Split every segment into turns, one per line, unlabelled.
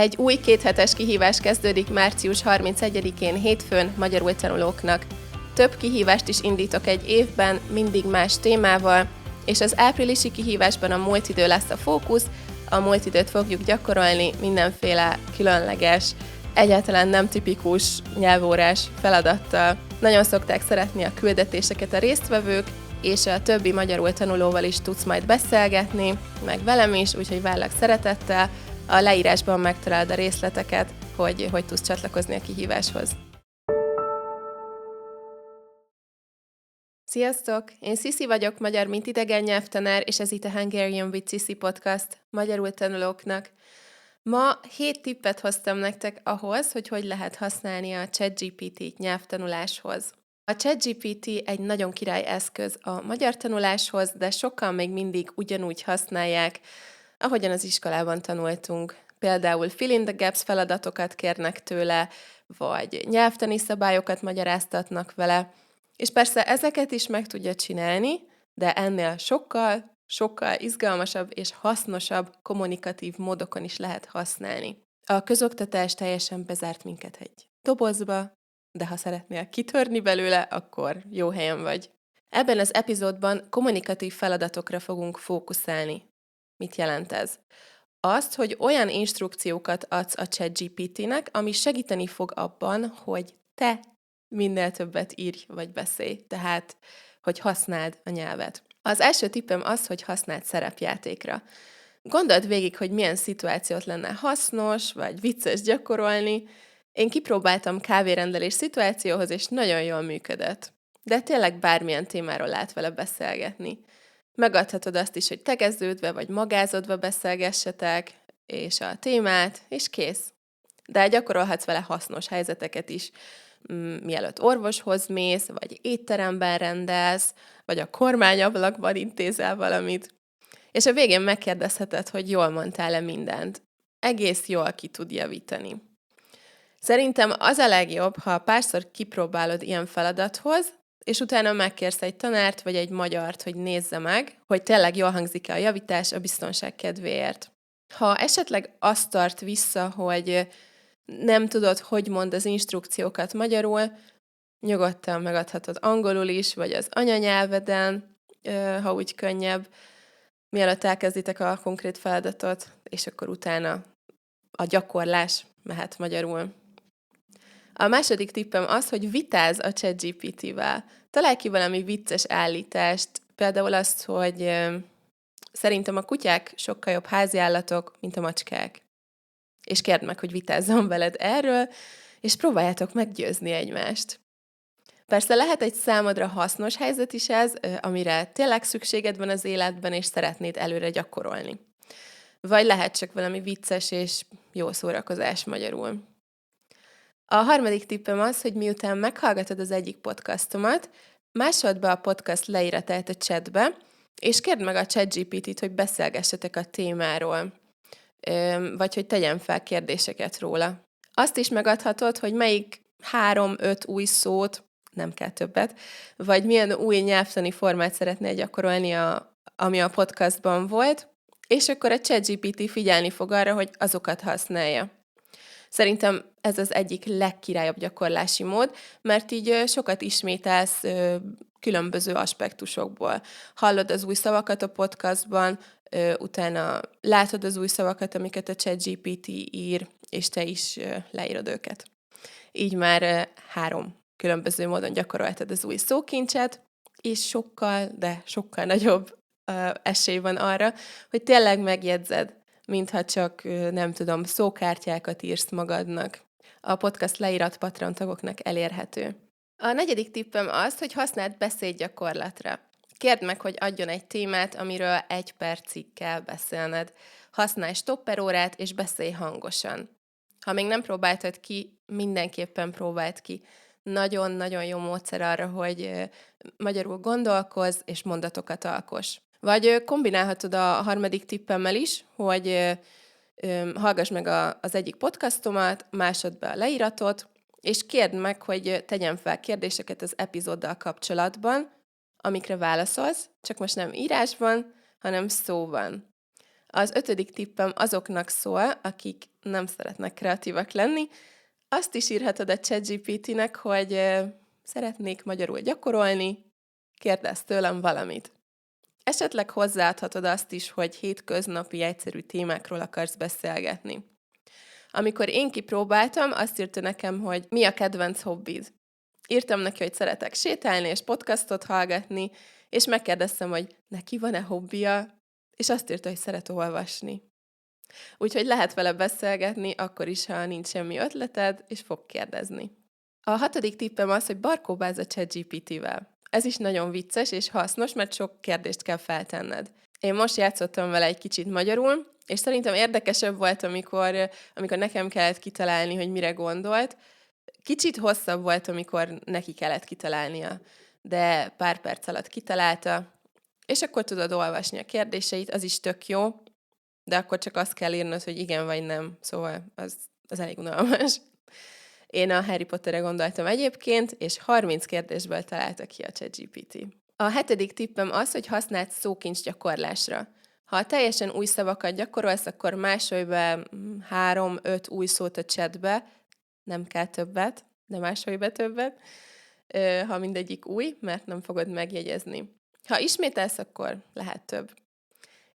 Egy új kéthetes kihívás kezdődik március 31-én hétfőn magyarul tanulóknak. Több kihívást is indítok egy évben, mindig más témával, és az áprilisi kihívásban a múlt idő lesz a fókusz, a múlt időt fogjuk gyakorolni mindenféle különleges, egyáltalán nem tipikus nyelvórás feladattal. Nagyon szokták szeretni a küldetéseket a résztvevők, és a többi magyarul tanulóval is tudsz majd beszélgetni, meg velem is, úgyhogy várlak szeretettel. A leírásban megtalálod a részleteket, hogy tudsz csatlakozni a kihíváshoz. Sziasztok! Én Cici vagyok, magyar mint idegen nyelvtanár, és ez itt a Hungarian with Cici podcast magyarul tanulóknak. Ma 7 tippet hoztam nektek ahhoz, hogy lehet használni a ChatGPT-t nyelvtanuláshoz. A ChatGPT egy nagyon király eszköz a magyar tanuláshoz, de sokan még mindig ugyanúgy használják, ahogyan az iskolában tanultunk. Például fill in the gaps feladatokat kérnek tőle, vagy nyelvtani szabályokat magyaráztatnak vele, és persze ezeket is meg tudja csinálni, de ennél sokkal izgalmasabb és hasznosabb kommunikatív módokon is lehet használni. A közoktatás teljesen bezárt minket egy dobozba, de ha szeretnél kitörni belőle, akkor jó helyen vagy. Ebben az epizódban kommunikatív feladatokra fogunk fókuszálni. Mit jelent ez? Azt, hogy olyan instrukciókat adsz a ChatGPT-nek, ami segíteni fog abban, hogy te minél többet írj vagy beszélj, tehát, hogy használd a nyelvet. Az első tippem az, hogy használd szerepjátékra. Gondold végig, hogy milyen szituációt lenne hasznos vagy vicces gyakorolni. Én kipróbáltam kávérendelés szituációhoz, és nagyon jól működött. De tényleg bármilyen témáról lehet vele beszélgetni. Megadhatod azt is, hogy tegeződve vagy magázódva beszélgessetek, és a témát, és kész. De gyakorolhatsz vele hasznos helyzeteket is, mielőtt orvoshoz mész, vagy étteremben rendelsz, vagy a kormányablakban intézel valamit. És a végén megkérdezheted, hogy jól mondtál-e mindent. Egész jól ki tud javítani. Szerintem az a legjobb, ha párszor kipróbálod ilyen feladathoz, és utána megkérsz egy tanárt, vagy egy magyart, hogy nézze meg, hogy tényleg jól hangzik-e a javítás a biztonság kedvéért. Ha esetleg azt tart vissza, hogy nem tudod, hogy mond az instrukciókat magyarul, nyugodtan megadhatod angolul is, vagy az anyanyelveden, ha úgy könnyebb, mielőtt elkezditek a konkrét feladatot, és akkor utána a gyakorlás mehet magyarul. A második tippem az, hogy vitázz a ChatGPT-vel. Találj ki valami vicces állítást, például azt, hogy szerintem a kutyák sokkal jobb háziállatok, mint a macskák. És kérd meg, hogy vitázzon veled erről, és próbáljátok meggyőzni egymást. Persze lehet egy számodra hasznos helyzet is ez, amire tényleg szükséged van az életben, és szeretnéd előre gyakorolni. Vagy lehet csak valami vicces és jó szórakozás magyarul. A harmadik tippem az, hogy miután meghallgatod az egyik podcastomat, másold be a podcast leíratát a chatbe, és kérd meg a ChatGPT-t, hogy beszélgessetek a témáról, vagy hogy tegyen fel kérdéseket róla. Azt is megadhatod, hogy melyik 3-5 új szót, nem kell többet, vagy milyen új nyelvtani formát szeretnél gyakorolni, ami a podcastban volt, és akkor a ChatGPT figyelni fog arra, hogy azokat használja. Szerintem ez az egyik legkirályabb gyakorlási mód, mert így sokat ismételsz különböző aspektusokból. Hallod az új szavakat a podcastban, utána látod az új szavakat, amiket a ChatGPT ír, és te is leírod őket. Így már 3 különböző módon gyakoroltad az új szókincset, és sokkal nagyobb esély van arra, hogy tényleg megjegyzed, mintha csak, nem tudom, szókártyákat írsz magadnak. A podcast leírat Patreon tagoknak elérhető. A negyedik tippem az, hogy használd beszédgyakorlatra. Kérd meg, hogy adjon egy témát, amiről 1 percig kell beszélned. Használj stopperórát, és beszélj hangosan. Ha még nem próbáltad ki, mindenképpen próbáld ki. Nagyon-nagyon jó módszer arra, hogy magyarul gondolkozz, és mondatokat alkoss. Vagy kombinálhatod a harmadik tippemmel is, hogy hallgass meg az egyik podcastomat, másod be a leíratot, és kérd meg, hogy tegyen fel kérdéseket az epizóddal kapcsolatban, amikre válaszolsz, csak most nem írásban, hanem szóban. Az 5. tippem azoknak szól, akik nem szeretnek kreatívak lenni. Azt is írhatod a ChatGPT-nek, hogy szeretnék magyarul gyakorolni, kérdezz tőlem valamit. Esetleg hozzáadhatod azt is, hogy hétköznapi egyszerű témákról akarsz beszélgetni. Amikor én kipróbáltam, azt írta nekem, hogy mi a kedvenc hobbid. Írtam neki, hogy szeretek sétálni és podcastot hallgatni, és megkérdeztem, hogy neki van-e hobbija, és azt írta, hogy szeret olvasni. Úgyhogy lehet vele beszélgetni, akkor is, ha nincs semmi ötleted, és fog kérdezni. A 6. tippem az, hogy barkóbázz a ChatGPT-vel. Ez is nagyon vicces és hasznos, mert sok kérdést kell feltenned. Én most játszottam vele egy kicsit magyarul, és szerintem érdekesebb volt, amikor nekem kellett kitalálni, hogy mire gondolt. Kicsit hosszabb volt, amikor neki kellett kitalálnia, de pár perc alatt kitalálta, és akkor tudod olvasni a kérdéseit, az is tök jó, de akkor csak azt kell írnod, hogy igen vagy nem, szóval az elég unalmas. Én a Harry Potterre gondoltam egyébként, és 30 kérdésből találta ki a ChatGPT. A 7. tippem az, hogy használd szókincs gyakorlásra. Ha teljesen új szavakat gyakorolsz, akkor másolj be 3-5 új szót a chatbe, nem kell többet, de másolj be többet, ha mindegyik új, mert nem fogod megjegyezni. Ha ismételsz, akkor lehet több.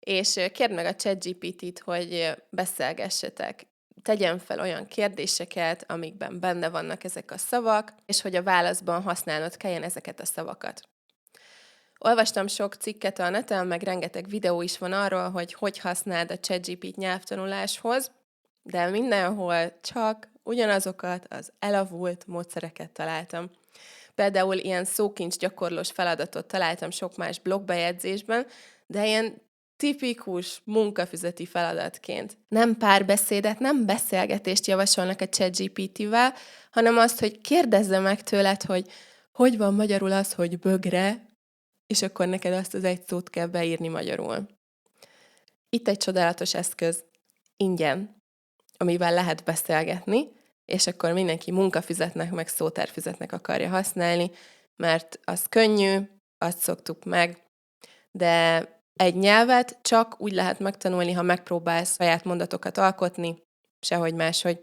És kérd meg a ChatGPT-t, hogy beszélgessetek. Tegyen fel olyan kérdéseket, amikben benne vannak ezek a szavak, és hogy a válaszban használnod kelljen ezeket a szavakat. Olvastam sok cikket a neten, meg rengeteg videó is van arról, hogy használd a ChatGPT nyelvtanuláshoz, de mindenhol csak ugyanazokat az elavult módszereket találtam. Például ilyen szókincs gyakorlós feladatot találtam sok más blogbejegyzésben, de ilyen tipikus munkafüzeti feladatként. Nem párbeszédet, nem beszélgetést javasolnak a ChatGPT-vel, hanem azt, hogy kérdezze meg tőled, hogy van magyarul az, hogy bögre, és akkor neked azt az egy szót kell beírni magyarul. Itt egy csodálatos eszköz, ingyen, amivel lehet beszélgetni, és akkor mindenki munkafüzetnek, meg szótárfüzetnek akarja használni, mert az könnyű, azt szoktuk meg, de egy nyelvet csak úgy lehet megtanulni, ha megpróbálsz saját mondatokat alkotni, sehogy máshogy.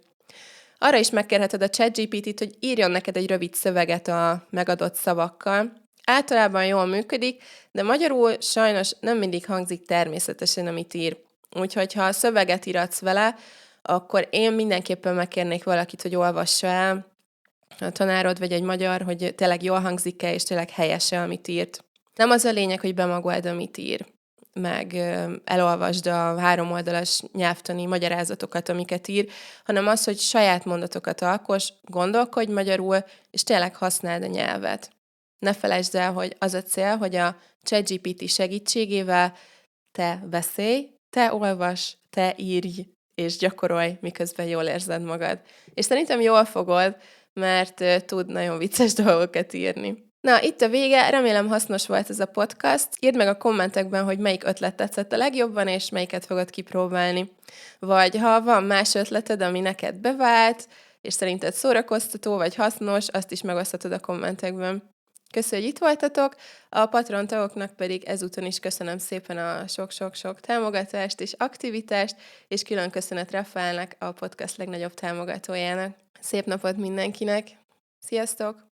Arra is megkérheted a ChatGPT-t, hogy írjon neked egy rövid szöveget a megadott szavakkal. Általában jól működik, de magyarul sajnos nem mindig hangzik természetesen, amit ír. Úgyhogy ha a szöveget íratsz vele, akkor én mindenképpen megkérnék valakit, hogy olvassa el, a tanárod vagy egy magyar, hogy tényleg jól hangzik-e, és tényleg helyes-e, amit írt. Nem az a lényeg, hogy bemagold, amit ír, meg elolvasd a 3 oldalas nyelvtani magyarázatokat, amiket ír, hanem az, hogy saját mondatokat alkoss, gondolkodj magyarul, és tényleg használd a nyelvet. Ne felejtsd el, hogy az a cél, hogy a ChatGPT segítségével te beszélj, te olvas, te írj, és gyakorolj, miközben jól érzed magad. És szerintem jól fogod, mert tud nagyon vicces dolgokat írni. Na, itt a vége, remélem hasznos volt ez a podcast. Írd meg a kommentekben, hogy melyik ötlet tetszett a legjobban, és melyiket fogod kipróbálni. Vagy ha van más ötleted, ami neked bevált, és szerinted szórakoztató vagy hasznos, azt is megoszthatod a kommentekben. Köszönjük, hogy itt voltatok, a Patreon tagoknak pedig ezúton is köszönöm szépen a sok-sok-sok támogatást és aktivitást, és külön köszönet Rafaelnek, a podcast legnagyobb támogatójának. Szép napot mindenkinek! Sziasztok!